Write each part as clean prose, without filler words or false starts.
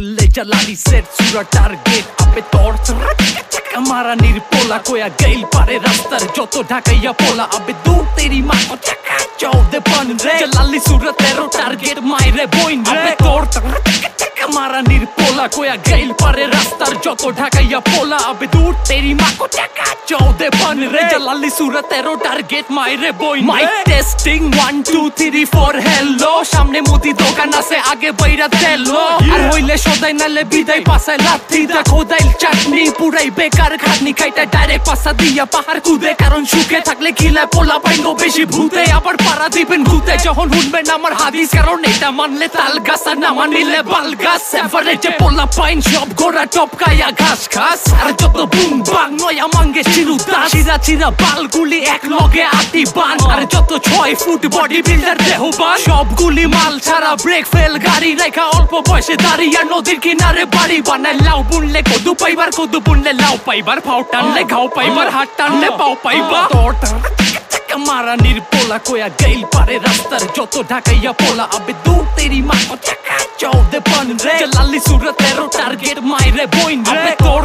le jalali set sura target abe tor chaka mara nirpola koya gail pare rastar joto ঢাকাইয়া পোলা abe dur teri ma ko chaka chaude ban re jalali sura tero target maire boin re abe tor chaka mara nirpola koya gail pare rastar joto ঢাকাইয়া পোলা abe dur teri ma ko chaka chaude ban re jalali sura tero target maire boin mic testing 1 2 3 4 hello সামনে মুদি দোকান আছে আগে বইরা তেলো আর হইলে সদাই নালে বিদায় পাছায় লাথি দা খোদাইল চাটনি পুরাই বেকার খাটনি খাইটা ডাইরেক্ট পাছা দিয়া পাহাড় কুদে কারণ সুখে থাকলে খিলায় পোলা পাইনো বেশি ভূতে আবার পাড়া দিবেন ভূতে যখন শুনবেন আমার হাদিস কারণ এটা মানলে তাল গাছ আর না মানিলে বাল গাছ এভারেজে পোলা পাইন সব ঘোড়া টপকাইয়া ঘাস ঘাস আর যত বুম বাং নয়া মাঙ্গে চিরুদাস চিরা চিরা বালগুলি এক লগে আটি বান আর যত 6 ফুট বডি বিল্ডার দেহবান সবগুলি মাল ছাড়া ব্রেক ফেল গাড়ি রেখা অল্প বয়সে দাঁড়িয়ে নদীর কিনারে বাড়ি বানায় লাউ বুনলে কদু পাইবার কদু বুনলে লাউ পাইবার ফাও টানলে ঘাও পাইবার হাত টানলে পাও পাইবা মারা নির্পোলা কোয়া গাইল পারে রাস্তার যত ঢাকাইয়া পোলা আবে দূর তেরি মা কো চাকা চৌদে বন রে লালি সুরত তেরো টার্গেট মাইরে বইন রে তোর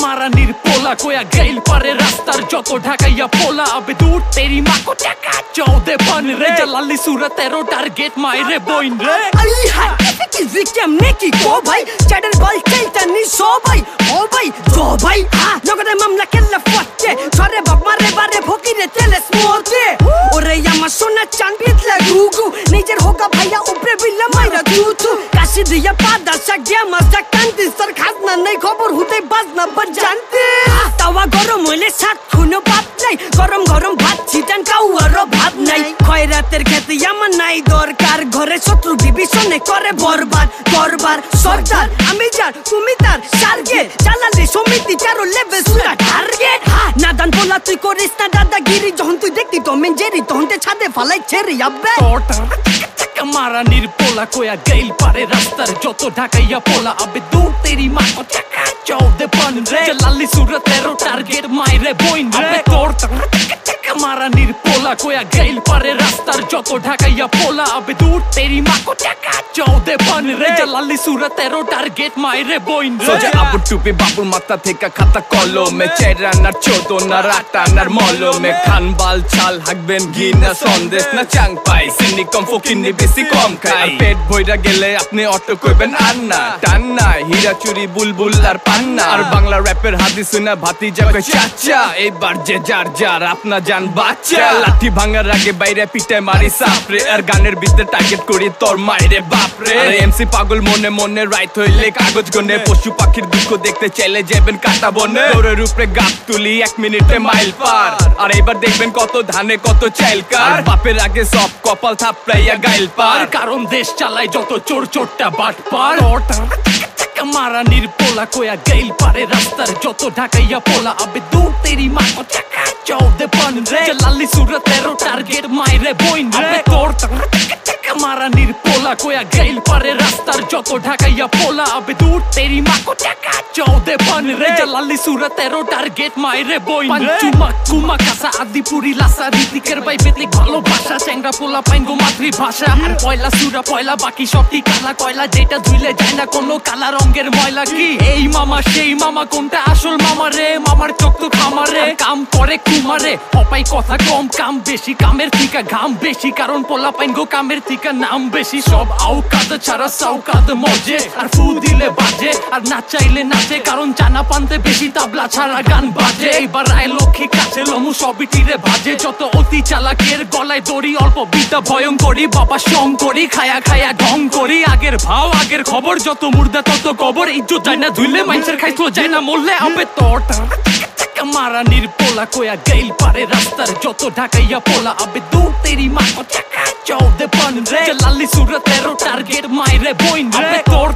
মারা নির্পোলা কোয়া গাইল পারে রাস্তার যত ঢাকাইয়া পোলা আবে দূর তেরি মা কো চাকা চৌদে বন রে লালি সুরত তেরো টার্গেট মাইরে বইন রে আই হাই কি জিকেম নেকি কো ভাই চ্যাটার বল চলতা নি সো ভাই ও ভাই জো ভাই নগরে মামলা কেল্লা ফটে ছরে বাপ মারে বারে ফকিরে তেলে স্মোতে ওরে আমার সোনা চান বিতলা গুগু নিজের হোগা ভাইয়া উপরে বিল্লা মাইরা দুতু কাশি দিয়া পাদা সাগিয়া মাস্তা কান্তি সর খাজনা নাই খবর হুতে বাজনা বাজানতে তাওয়া গরম হইলে সাত খুনো বাপ নাই গরম গরম ভাত ছিটান কাউয়ারও ভাত নাই খয়রাতের খেতে আমার নাই দরকার ঘরে শত্রু বিভীষণে করে বরবাদ দরবার সর্দার আমি যার তুমি তার টার্গেট চালালে সমিতি চারো লেভেল সুরা টার্গেট নাদান বলা তুই করিস না দাদাগিরি যখন তুই দেখতি টম এন্ড জেরি তখন তে ছাদে ফালাই ছেড়ে আবে মারা নির্পোলা কোয়া গাইল পারে রাস্তার যত ঢাকাইয়া পোলা আবে দূর তেরি মা কো চাকা চৌদে বন রে লালি সুরত তেরো টার্গেট মাইরে বইন রে তোর মারা নির্পোলা কোয়া গাইল পারে রাস্তার যত ঢাকাইয়া পোলা আবে দূর তেরি মা কো চাকা চৌদে বন রে লালি সুরত তেরো টার্গেট মাইরে বইন রে সোজা আবু টুপি বাবুর মাথা থেকে খাতা কলমে চেরানার চোদনার আটানার মলমে খান বাল ছাল হাকবেন ঘি না সন্দেশ না চাং পাই সিনি কম ফকিনি বেশি কম খাই পেট ভইরা গেলে আপনি অটো কইবেন আন্না টান্না হীরা চুরি বুলবুল আর পান্না আর বাংলা র‍্যাপের হাদিস শুনা ভাতিজা কই চাচা এইবার যে যার যার আপনা জান বাচ্চা লাঠি ভাঙার আগে বাইরে পিটে মারি সাপরে আর গানের ভিতরে টার্গেট করি তোর মাইরে বাপরে আর এমসি পাগল মনে মনে রাইট হইলে কাগজ গনে পশু পাখির দুঃখ দেখতে চাইলে যাবেন কাটা বনে তোরের উপরে গাপ তুলি 1 মিনিটে মাইল পার আর এবার দেখবেন কত ধানে কত চাইল কার বাপের আগে সব কপাল থাপড়াইয়া গাইল পার কারণ দেশ চালায় যত চোর চোরটা বাট পার মারা নির্পোলা কোয়া গাইল পারে রাস্তার যত ঢাকাইয়া পোলা আবে দূর তেরি মা কো চাকা চৌদে বন রে লালি সুরত তেরো টার্গেট মাইরে বইন রে তোর মারা নির্পোলা কোয়া গাইল পারে রাস্তার যত ঢাকাইয়া পোলা আবে দূর তেরি মা কো চাকা চৌদে বন রে লালি সুরত তেরো টার্গেট মাইরে বইন রে চুমা কুমা কাসা আদিপুরি লাসা রীতিকের বাই বেতলিক ভালোবাসা চেংরা পোলা পাইন গো মাতৃভাষা আর পয়লা সুরা পয়লা বাকি সব ঠিকানা কয়লা যেটা ধুইলে যায় না কোনো কালা রঙের ময়লা কি এই মামা সেই মামা কোনটা আসল মামা রে মামার চোখ তো খামারে কাম করে কুমারে হপাই কথা কম কাম বেশি কামের থিকা ঘাম বেশি কারণ পোলা পাইন গো কামের থিকা নাম বেশি সব আউকাদ ছাড়া সাউকাদ মজে আর ফু দিলে বাজে আর না চাইলে নাচে কারণ জানা পানতে বেশি তাবলা ছাড়া গান বাজে এবার আয় লক্ষ্মী কাছে লমু সবই তীরে ভাজে যত অতি চালাকের গলায় দড়ি অল্প বিদ্যা ভয়ঙ্করী বাবা শঙ্করী খায়া খায়া ঢং করি আগের ভাও আগের খবর যত মুর্দা তত কবর ইজ্জত যায় না ধুইলে মানুষের খাইতো যায় না মরলে আবে তোর মারা নির্পোলা কোয়া গাইল পারে রাস্তার যত ঢাকাইয়া পোলা আবে দূর তেরি মা কো চাকা চৌদে বন রে লালি সুরত তেরো টার্গেট মাইরে বইন রে তোর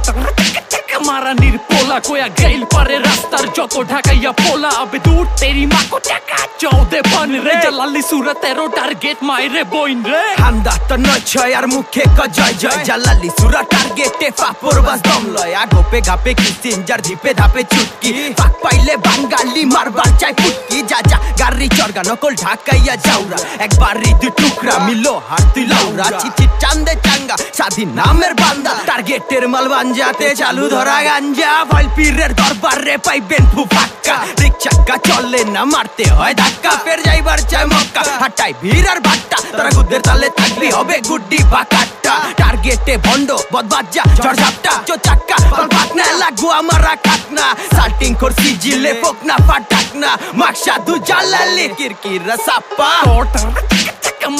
মারা নির্পোলা কোয়া গাইল পারে রাস্তার যত ঢাকাইয়া পোলা আবে দূর তেরি মা কো টাকা চৌদে বন রে জালালি সুরত তেরো টার্গেট মাইরে বইন রে হান্দা তো নয় আর মুখে ক জয় জয় জালালি সুরা টার্গেটে ফাপর বাস দম লয় আগোপে গাপে কি সিনজার ঝিপে ধাপে চুটকি ফাক পাইলে বাঙালি মারবার চাই ফুটকি যা যা গাড়ি চরগা নকল ঢাকাইয়া যাওরা একবারই দুই টুকরা মিলো হাত তুই লাউরা চিঠি চান্দে চাঙ্গা স্বাধীন নামের বান্দা টার্গেটের মাল বাঞ্জাতে চালু ধরা গাঞ্জা ফল পীরের দরবারে পাইবেন ফুফাক্কা রিকশাক্কা চলে না মারতে হয় ধাক্কা ফের যাইবার চাই মক্কা হাটাই ভিড় আর ভাট্টা তারা গুদের তালে থাকবি হবে গুড্ডি বা কাট্টা টার্গেটে ভন্ড বদবাজ্জা ঝড়ঝাপটা চো চাক্কা পাকনা লাগু আমারা কাটনা সাল্টিং করছি জিলে ফোকনা ফাটাকনা মাকসা দু জালালি কিরকিরা সাপ্পা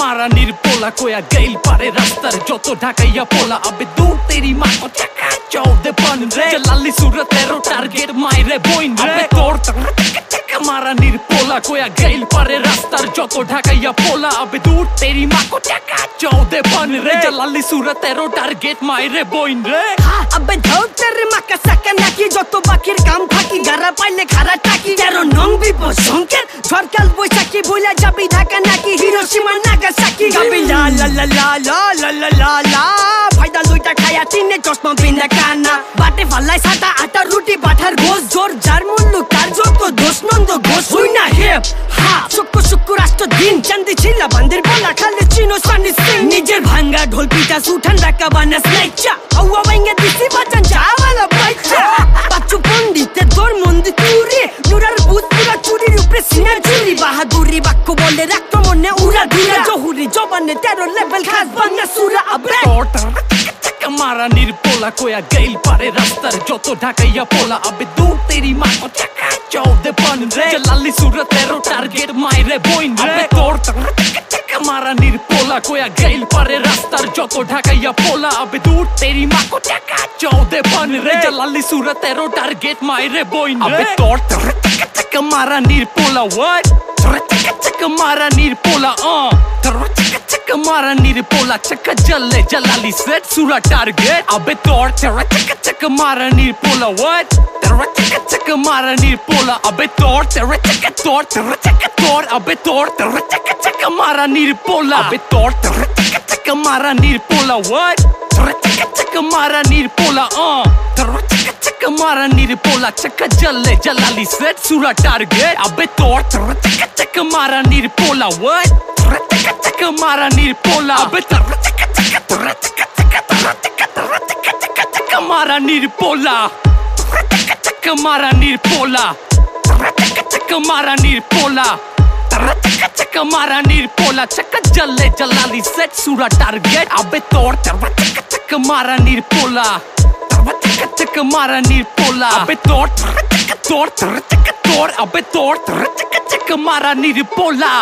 মারা নির্পোলা কোয়া গেইল পারে রাস্তার যত ঢাকাইয়া পোলা আবে দূর তেরি মা কো টাকা চৌদে বন রে জালালি সুরত তেরো টার্গেট মাইরে বইন রে তোর মারা নির্পোলা কোয়া গেইল পারে রাস্তার যত ঢাকাইয়া পোলা আবে দূর তেরি মা কো টাকা চৌদে বন রে জালালি সুরত তেরো টার্গেট মাইরে বইন রে আবে ধর তেরে মাকা সাকা নাকি যত বাকির কাম ফাঁকি গারা পাইলে খারা টাকি তেরো নং বিপদ সংকেত সরকার বৈশাখী বইলা যাবি ঢাকা নাকি হিরোশিমা নাগাসাকি গাবি লা লা লা লা লা লা লা লা লা ফায়দা লইটা খায়া তিনে চশমা পিন্দা কানা বাটে ফালাই সাদা আটা রুটি বাটার গোস জোর যার মূল্য তার যত দোষ নন্দ ঘোষ হই না হেপ হা শুক্র রাষ্ট্র দিন চান্দি ছিলা বান্দির বলা খালে চিনো সানি সিং নিজের ভাঙ্গা ঢোল পিটা সুঠান রাখা বানা স্নাইচা আউয়া ভাঙ্গা দিছি বাজান যাওয়ালা বাইচা বাচ্চু পন্ডিতে তোর মন্দি তুরি নুরার বুত পুরা চুরির উপরে সিনার চুরি বাহাদুরি বাক্য বলে রাখতো মনে উড়া ধুরা জহুরি জবানে তেরো লেভেল খাস বাংলা সুরা আবে মারা নির্পোলা কোয়া গেইল পারে রাস্তার যত ঢাকাইয়া পোলা আবে দূর তেরি মা কো টাকা চৌদে বন রে জালালি সুরত তেরো টার্গেট মাইরে বইন রে তোর মারা নির্পোলা কোয়া গেইল পারে রাস্তার যত ঢাকাইয়া পোলা আবে দূর তেরি মা কো টাকা চৌদে বন রে জালালি সুরত তেরো টার্গেট মাইরে বইন রে আবে তোর মারা নির্পোলা what মারা নির্পোলা মারা নির্পোলা চাকা জলে জালালি সেট সুরা টার্গেট আবে তোর মারা নির্পোলা what মারা নির্পোলা আবে তোর আবে তোর মারা নির্পোলা আবে তোর মারা নির্পোলা what মারা নির্পোলা মারা নির্পোলা চাকা জলে জালালি সেট সুরা টার্গেট আবে তোর মারা নির্পোলা what মারা নির্পোলা আবে মারা নির্পোলা মারা নির্পোলা মারা নির্পোলা মারা নির্পোলা চাকা জলে জালালি সেট সুরা টার্গেট আবে তোর মারা নির্পোলা মারা নির্পোলা আবে তোর আবে তোর মারা নির্পোলা